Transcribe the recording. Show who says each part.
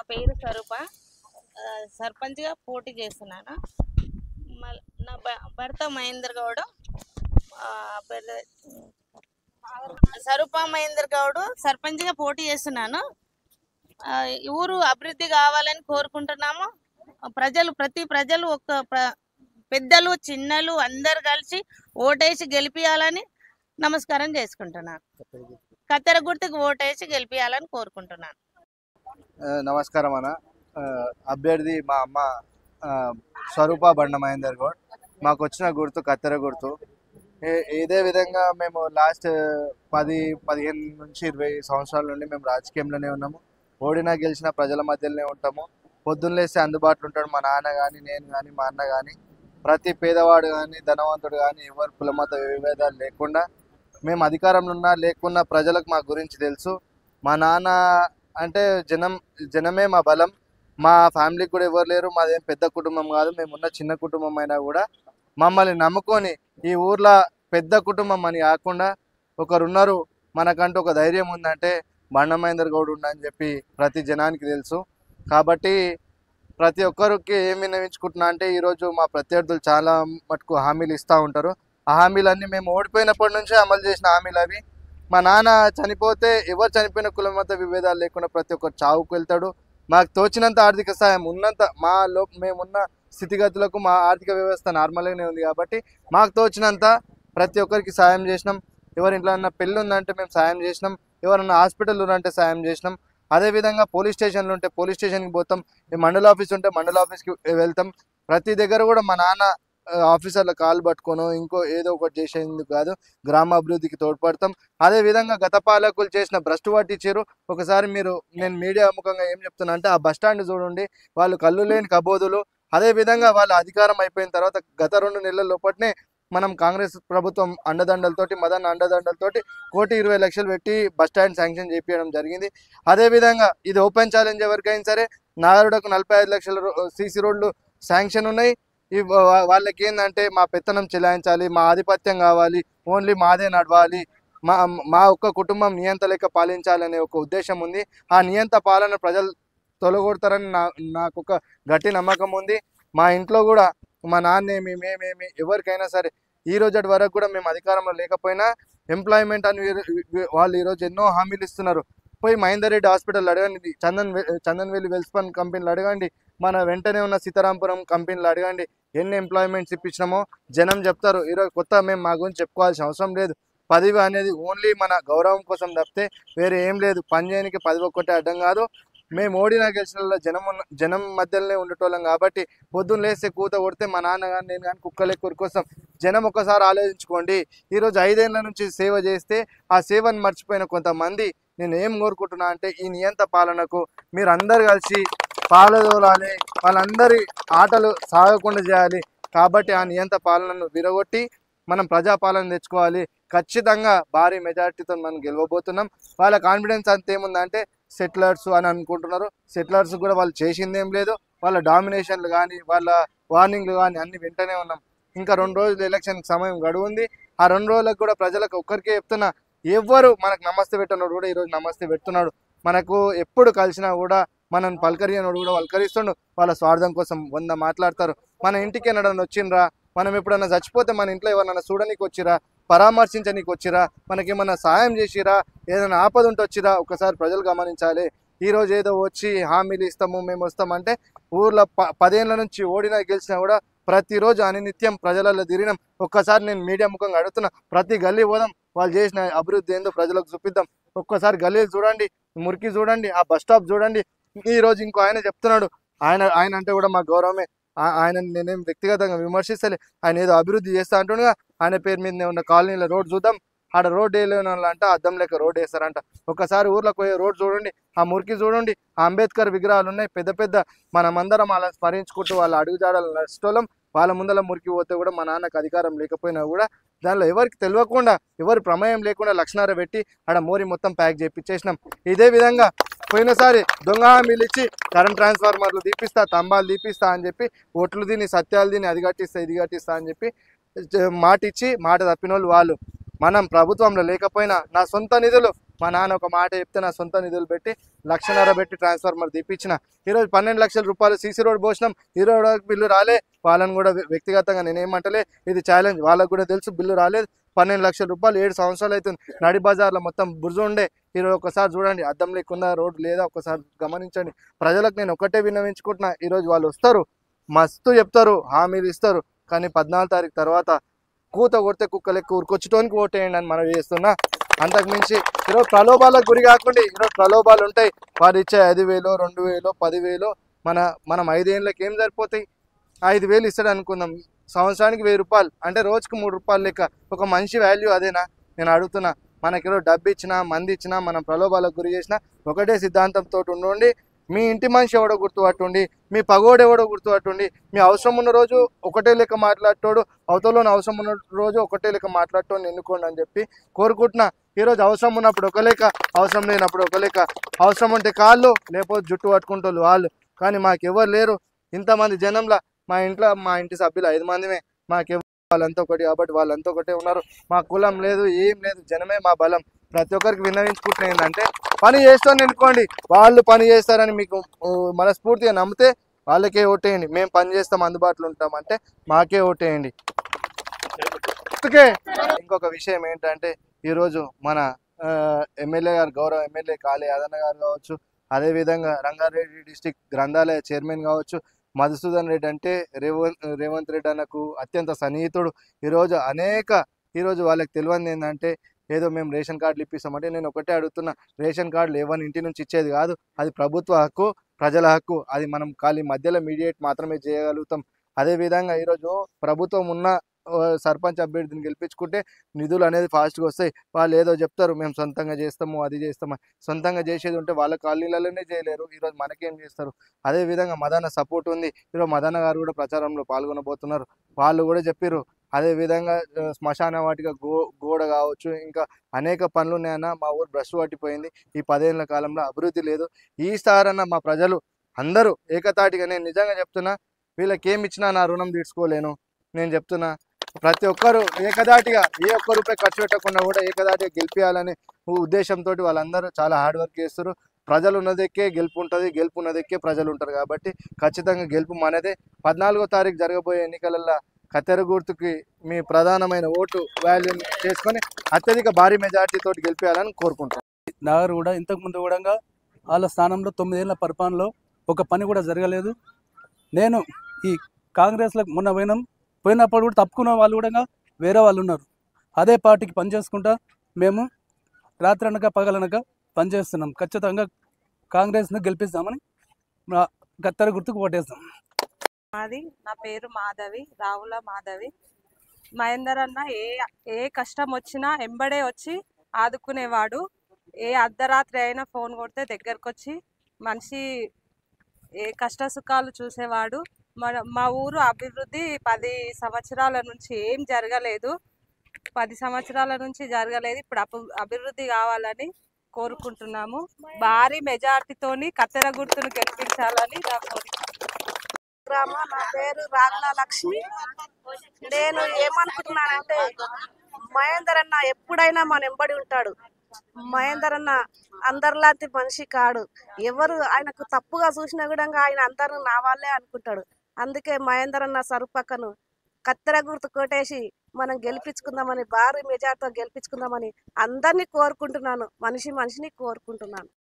Speaker 1: పేరు స్వరూప. సర్పంచ్గా పోటీ చేస్తున్నాను. నా భర్త మహేందర్ గౌడ్. స్వరూప మహేందర్ గౌడ్ సర్పంచ్గా పోటీ చేస్తున్నాను. ఊరు అభివృద్ధి కావాలని కోరుకుంటున్నాము. ప్రతి ప్రజలు పెద్దలు చిన్నలు అందరు కలిసి ఓటేసి గెలిపియాలని నమస్కారం చేసుకుంటున్నాను. కత్తెర గుర్తుకు ఓటేసి గెలిపియాలని కోరుకుంటున్నాను.
Speaker 2: నమస్కారం అన్న. అభ్యర్థి మా అమ్మ స్వరూప బండ మహేందర్ గౌడ్. మాకు వచ్చిన గుర్తు కత్తెర గుర్తు. ఇదే విధంగా మేము లాస్ట్ 10-15 నుంచి 20 సంవత్సరాల నుండి మేము రాజకీయంలోనే ఉన్నాము. ఓడినా గెలిచిన ప్రజల మధ్యలోనే ఉంటాము. పొద్దున్న లేస్తే అందుబాటులో ఉంటాడు మా నాన్న కానీ, నేను కానీ, మా అన్న కానీ. ప్రతి పేదవాడు కానీ, ధనవంతుడు కానీ, ఎవరు కులమత విభేదాలు లేకుండా మేము అధికారంలో ఉన్నా లేకున్నా ప్రజలకు మా గురించి తెలుసు. మా నాన్న అంటే జనమే మా బలం. మా ఫ్యామిలీకి కూడా ఎవరు లేరు. మాదేం పెద్ద కుటుంబం కాదు. మేమున్న చిన్న కుటుంబం అయినా కూడా మమ్మల్ని నమ్ముకొని ఈ ఊర్లో పెద్ద కుటుంబం అని కాకుండా ఒకరున్నారు, మనకంటూ ఒక ధైర్యం ఉందంటే బండ మహేందర్ గౌడ్ ఉండని చెప్పి ప్రతి జనానికి తెలుసు. కాబట్టి ప్రతి ఒక్కరికి ఏం విన్నవించుకుంటున్నా అంటే ఈరోజు మా ప్రత్యర్థులు చాలా మటుకు హామీలు ఇస్తూ ఉంటారు. ఆ హామీలన్నీ మేము ఓడిపోయినప్పటి నుంచే అమలు చేసిన హామీలు అవి. మా నాన్న చనిపోతే ఎవరు చనిపోయిన కులమత విభేదాలు లేకుండా ప్రతి ఒక్కరు చావుకు వెళ్తాడు. మాకు తోచినంత ఆర్థిక సాయం ఉన్నంత మేమున్న స్థితిగతులకు మా ఆర్థిక వ్యవస్థ నార్మల్గానే ఉంది కాబట్టి మాకు తోచినంత ప్రతి ఒక్కరికి సాయం చేసినాం. ఎవరి ఇంట్లో అన్న పెళ్ళి ఉందంటే మేము సాయం చేసినాం. ఎవరన్నా హాస్పిటల్ ఉందంటే సాయం చేసినాం. అదేవిధంగా పోలీస్ స్టేషన్లు ఉంటే పోలీస్ స్టేషన్కి పోతాం. మండల ఆఫీస్ ఉంటే మండల ఆఫీస్కి వెళ్తాం. ప్రతి దగ్గర కూడా మా నాన్న ఆఫీసర్ల కాలు పట్టుకోను ఇంకో ఏదో ఒకటి చేసేందుకు కాదు, గ్రామాభివృద్ధికి తోడ్పడతాం. అదేవిధంగా గత పాలకులు చేసిన భ్రష్టు పట్టించారు. ఒకసారి నేను మీడియా ముఖంగా ఏం చెప్తున్నా అంటే ఆ బస్టాండ్ చూడండి, వాళ్ళు కళ్ళు లేని కబోదులు. అదేవిధంగా వాళ్ళ అధికారం అయిపోయిన తర్వాత గత 2 నెలల లోపట్నే మనం కాంగ్రెస్ ప్రభుత్వం అండదండలతోటి మదన్ అండదండలతోటి 1,20,00,000 పెట్టి బస్టాండ్ శాంక్షన్ చేయించడం జరిగింది. అదేవిధంగా ఇది ఓపెన్ ఛాలెంజ్ ఎవరికైనా సరే నాగరుడకు 45 లక్షల సీసీ రోడ్లు శాంక్షన్ ఉన్నాయి. వాళ్ళకి ఏంటంటే మా పెత్తనం చెలాయించాలి, మా ఆధిపత్యం కావాలి, ఓన్లీ మాదే నడవాలి, మా ఒక్క కుటుంబం నియంత లెక్క పాలించాలనే ఒక ఉద్దేశం ఉంది. ఆ నియంత పాలన ప్రజలు తొలగొడతారని నాకు ఒక గట్టి నమ్మకం ఉంది. మా ఇంట్లో కూడా మా నాన్నేమి మేమేమి ఎవరికైనా సరే ఈ రోజటి వరకు కూడా మేము అధికారంలో లేకపోయినా ఎంప్లాయ్మెంట్ అని వాళ్ళు ఈరోజు ఎన్నో హామీలు ఇస్తున్నారు. పోయి మహేందర్ రెడ్డి హాస్పిటల్ అడగండి, చందన్వేలి వెల్స్పన్ కంపెనీలు అడగండి, మన వెంటనే ఉన్న సీతారాంపురం కంపెనీలు అడగండి. ఎన్ని ఎంప్లాయ్మెంట్స్ ఇప్పించినామో జనం చెప్తారు. ఈరోజు కొత్త మేము మా గురించి చెప్పుకోవాల్సిన అవసరం లేదు. పదవి అనేది ఓన్లీ మన గౌరవం కోసం తప్పితే వేరే ఏం లేదు. పని చేయడానికి పదవి ఒక్కటే అడ్డం కాదు. మేము ఓడినా గెలిచిన జనం మధ్యలోనే ఉండేటోళ్ళం కాబట్టి పొద్దున్న లేస్తే కూత కొడితే మా నాన్న కానీ నేను కానీ కుక్కలే కోసం జనం ఒకసారి ఆలోచించుకోండి. ఈరోజు 5 ఏళ్ల నుంచి సేవ చేస్తే ఆ సేవను మర్చిపోయిన కొంతమంది నేను ఏం కోరుకుంటున్నా అంటే ఈ నియంత పాలనకు మీరు అందరు కలిసి పాలదోలాలి, వాళ్ళందరి ఆటలు సాగకుండా చేయాలి. కాబట్టి ఆ నియంత పాలనను విరగొట్టి మనం ప్రజాపాలన తెచ్చుకోవాలి. ఖచ్చితంగా భారీ మెజార్టీతో మనం గెలవబోతున్నాం. వాళ్ళ కాన్ఫిడెన్స్ అంత ఏముందంటే సెటిలర్స్ అని అనుకుంటున్నారు. సెటిలర్స్ కూడా వాళ్ళు చేసిందేం లేదు. వాళ్ళ డామినేషన్లు కానీ వాళ్ళ వార్నింగ్లు కానీ అన్ని వెంటనే ఉన్నాం. ఇంకా 2 రోజులు ఎలక్షన్కి సమయం గడువు ఉంది. ఆ 2 రోజులకు కూడా ప్రజలకు ఒక్కరికే చెప్తున్నా, ఎవ్వరు మనకు నమస్తే పెట్టినోడు కూడా ఈరోజు నమస్తే పెడుతున్నాడు. మనకు ఎప్పుడు కలిసినా కూడా మనం పలకరియనోడు కూడా పలకరిస్తుండు. వాళ్ళ స్వార్థం కోసం 100 మాట్లాడతారు. మన ఇంటికి ఎన్నడన్నా వచ్చిండ్రా, మనం ఎప్పుడన్నా చచ్చిపోతే మన ఇంట్లో ఎవరన్నా చూడనీకి వచ్చిరా, పరామర్శించనీకి వచ్చిరా, మనకేమన్నా సాయం చేసిరా, ఏదైనా ఆపద ఉంటే వచ్చిరా, ఒకసారి ప్రజలు గమనించాలి. ఈరోజు ఏదో వచ్చి హామీలు ఇస్తాము మేము వస్తామంటే ఊర్లో 10 ఏళ్ళ నుంచి ఓడినా గెలిచినా కూడా ప్రతిరోజు అనినిత్యం ప్రజలలో తిరిగినాం. ఒక్కసారి నేను మీడియా ముఖంగా అడుగుతున్నా, ప్రతి గల్లీ పోదాం, వాళ్ళు చేసిన అభివృద్ధి ఏందో ప్రజలకు చూపిద్దాం. ఒక్కసారి గల్లీలు చూడండి, మురికి చూడండి, ఆ బస్ స్టాప్ చూడండి. ఈరోజు ఇంకో ఆయన చెప్తున్నాడు, ఆయన అంటే కూడా మా గౌరవమే. ఆయన నేనేం వ్యక్తిగతంగా విమర్శిస్తలే, ఆయన ఏదో అభివృద్ధి చేస్తా అంటుండగా ఆయన పేరు మీద ఉన్న కాలనీలో రోడ్ చూద్దాం. ఆడ రోడ్ వేయలేని వాళ్ళంట అద్దం లెక్క రోడ్ వేస్తారంట. ఒకసారి ఊర్లోకి పోయే రోడ్ చూడండి, ఆ మురికి చూడండి, ఆ అంబేద్కర్ విగ్రహాలు ఉన్నాయి పెద్ద పెద్ద. మనమందరం అలా స్మరించుకుంటూ వాళ్ళ అడుగుజాడలు నడుచుకోవడం. వాళ్ళ ముందర మురికి పోతే కూడా మా నాన్నకు అధికారం లేకపోయినా కూడా దానిలో ఎవరికి తెలియకుండా ఎవరి ప్రమేయం లేకుండా లక్షణార పెట్టి ఆడ మోరి మొత్తం ప్యాక్ చేయించేసినాం. ఇదే విధంగా పోయినసారి దొంగ హామీలు ఇచ్చి కరెంట్ ట్రాన్స్ఫార్మర్లు తీపిస్తా, తంబాలు తీపిస్తా అని చెప్పి ఓట్లు తిని సత్యాలు తిని అది కట్టిస్తా ఇది కట్టిస్తా అని చెప్పి మాట ఇచ్చి మాట తప్పిన వాళ్ళు. మనం ప్రభుత్వంలో లేకపోయినా నా సొంత నిధులు మా నాన్న ఒక మాట చెప్తే నా సొంత నిధులు పెట్టి 1,50,000 పెట్టి ట్రాన్స్ఫార్మర్ తీపిచ్చిన. ఈరోజు 12 లక్షల రూపాయలు సీసీ రోడ్ పోసినాం. ఈరోజు బిల్లు రాలే. వాళ్ళని కూడా వ్యక్తిగతంగా నేనేమంటలే, ఇది ఛాలెంజ్. వాళ్ళకు కూడా తెలుసు బిల్లు రాలేదు. 12 లక్షల రూపాయలు 7 సంవత్సరాలు అవుతుంది. నడి బజార్లో మొత్తం బురద ఉండే. ఈరోజు ఒకసారి చూడండి, అద్దం లేకుండా రోడ్డు లేదా ఒకసారి గమనించండి. ప్రజలకు నేను ఒకటే విన్నవించుకుంటున్నా, ఈరోజు వాళ్ళు వస్తారు, మస్తు చెప్తారు, హామీలు ఇస్తారు, కానీ 14 తారీఖు తర్వాత కూత కొడితే కుక్కలెక్క ఊరుకొచ్చటోనికి ఓటేయండి అని మనం చేస్తున్నా. అంతకుమించి ఈరోజు ప్రలోభాలకు గురి కాకుండా, ఈరోజు ప్రలోభాలు ఉంటాయి. వారు ఇచ్చే 5,000, 2,000, 10,000 మనం 5 ఏళ్ళకి ఏం సరిపోతాయి? 5,000 ఇస్తాడు అనుకుందాం, సంవత్సరానికి 1,000 రూపాయలు అంటే రోజుకి 3 రూపాయలు లెక్క. ఒక మనిషి వాల్యూ అదేనా? నేను అడుగుతున్నా. మనకి ఈరోజు డబ్బు ఇచ్చినా, మంది ఇచ్చినా, మనం ప్రలోభాలకు గురి చేసినా ఒకటే సిద్ధాంతంతో ఉండండి. మీ ఇంటి మనిషి ఎవడో గుర్తుపట్టుండి, మీ పగోడు ఎవడో గుర్తుపట్టుండి. మీ అవసరం ఉన్న రోజు ఒకటే లెక్క మాట్లాడటోడు, అవతలోని అవసరం ఉన్న రోజు ఒకటే లెక్క మాట్లాడటోని ఎన్నుకోండి అని చెప్పి కోరుకుంటున్నా. ఈరోజు అవసరం ఉన్నప్పుడు ఒక లెక్క, అవసరం లేనప్పుడు ఒక లెక్క. అవసరం ఉంటే కాళ్ళు, లేకపోతే జుట్టు పట్టుకుంటోళ్ళు వాళ్ళు. కానీ మాకెవరు లేరు. ఇంతమంది జనంలో మా ఇంటి సభ్యులు 5 మందిమే. మాకెవరు వాళ్ళంతా ఒకటి కాబట్టి వాళ్ళంతా ఒకటే ఉన్నారు. మా కులం లేదు, ఏం లేదు, జనమే మా బలం. ప్రతి ఒక్కరికి విన్నవించుకుంటున్నా ఏంటంటే, పని చేస్తాను ఎన్నుకోండి. వాళ్ళు పని చేస్తారని మీకు మనస్ఫూర్తిగా నమ్మితే వాళ్ళకే ఓటేయండి. మేము పని చేస్తాం, అందుబాటులో ఉంటాం అంటే మాకే ఓటేయండి. ఇంకొక విషయం ఏంటంటే, ఈరోజు మన ఎమ్మెల్యే గారు, గౌరవ ఎమ్మెల్యే కాళీ యాదన్న గారు కావచ్చు, అదేవిధంగా రంగారెడ్డి డిస్టిక్ గ్రంథాలయ చైర్మన్ కావచ్చు, మధుసూదన్ రెడ్డి అంటే రేవంత్ రెడ్డి అన్నకు అత్యంత సన్నిహితుడు. ఈరోజు వాళ్ళకి తెలియదు ఏంటంటే, ఏదో మేము రేషన్ కార్డులు ఇప్పిస్తామంటే, నేను ఒకటే అడుగుతున్నా, రేషన్ కార్డులు ఎవరి ఇంటి నుంచి ఇచ్చేది కాదు. అది ప్రభుత్వ హక్కు, ప్రజల హక్కు. అది మనం ఖాళీ మధ్యలో మీడియేట్ మాత్రమే చేయగలుగుతాం. అదేవిధంగా ఈరోజు ప్రభుత్వం ఉన్న సర్పంచ్ అభ్యర్థిని గెలిపించుకుంటే నిధులు అనేది ఫాస్ట్గా వస్తాయి. వాళ్ళు ఏదో చెప్తారు, మేము సొంతంగా చేస్తాము, అది చేస్తాము. సొంతంగా చేసేది ఉంటే వాళ్ళ కాలనీలలోనే చేయలేరు. ఈరోజు మనకేం చేస్తారు? అదేవిధంగా మదన్న సపోర్ట్ ఉంది. ఈరోజు మదన్న గారు కూడా ప్రచారంలో పాల్గొనబోతున్నారు. వాళ్ళు కూడా చెప్పారు. అదేవిధంగా శ్మశాన వాటిక గోడ కావచ్చు, ఇంకా అనేక పనులు ఉన్నాయన్న. మా ఊరు బ్రష్ పట్టిపోయింది. ఈ 10 ఏళ్ల కాలంలో అభివృద్ధి లేదు. ఈ సారన్న మా ప్రజలు అందరూ ఏకతాటిగా, నేను నిజంగా చెప్తున్నా, వీళ్ళకి ఏమి ఇచ్చినా నా రుణం తీర్చుకోలేను. నేను చెప్తున్నా, ప్రతి ఒక్కరు ఏకదాటిగా ఏ ఒక్క రూపాయి ఖర్చు పెట్టకుండా కూడా ఏకదాటిగా గెలిపించాలనే ఉద్దేశంతో వాళ్ళందరూ చాలా హార్డ్ వర్క్ చేస్తారు. ప్రజలు ఉన్నదెక్కే గెలుపు ఉంటుంది, గెలుపు ఉన్నదెక్కే ప్రజలు ఉంటారు. కాబట్టి ఖచ్చితంగా గెలుపు మనదే. 14వ తారీఖు జరగబోయే ఎన్నికలలో కత్తెర గుర్తుకి మీ ప్రధానమైన ఓటు వాల్యూ చేసుకొని అత్యధిక భారీ మెజార్టీ తోటి గెలిపించాలని కోరుకుంటాం.
Speaker 3: నగర్ కూడా ఇంతకుముందు కూడా వాళ్ళ స్థానంలో 9 ఏళ్ల పరిపాలనలో ఒక పని కూడా జరగలేదు. నేను ఈ కాంగ్రెస్లో మొన్న పోయినప్పుడు కూడా తప్పుకున్న వాళ్ళు కూడా వేరే వాళ్ళు ఉన్నారు. అదే పార్టీకి పనిచేసుకుంటా మేము రాత్రనక పగలనక పనిచేస్తున్నాం. ఖచ్చితంగా కాంగ్రెస్ను గెలిపిస్తామని కత్తెర గుర్తుకు ఓటేస్తాం.
Speaker 4: నా పేరు మాధవి, రావుల మాధవి. మహేందర్ అన్న ఏ కష్టం వచ్చినా ఎంబడే వచ్చి ఆదుకునేవాడు. ఏ అర్ధరాత్రి అయినా ఫోన్ కొడితే దగ్గరకు వచ్చి మనిషి ఏ కష్ట సుఖాలు చూసేవాడు. మా ఊరు అభివృద్ధి 10 సంవత్సరాల నుంచి ఏం జరగలేదు. 10 సంవత్సరాల నుంచి జరగలేదు. ఇప్పుడు అభివృద్ధి కావాలని కోరుకుంటున్నాము. భారీ మెజార్టీతోని కత్తెర గుర్తును గెలిపించాలని నా కోరిక.
Speaker 5: నా పేరు రాగుల లక్ష్మి. నేను ఏమనుకుంటున్నానంటే, మహేందర్ అన్న ఎప్పుడైనా మన ఎంబడి ఉంటాడు. మహేందర్ అన్న అందరిలాంటి మనిషి కాడు. ఎవరు ఆయనకు తప్పుగా చూసినా కూడా ఆయన అందరూ నా వాళ్ళే అనుకుంటాడు. అందుకే మహేందర్ అన్న సరుపక్కను కత్తెర గుర్తు కొట్టేసి మనం గెలిపించుకుందామని, భారీ మెజార్టీతో గెలిపించుకుందామని అందరినీ కోరుకుంటున్నాను. మనిషిని కోరుకుంటున్నాను.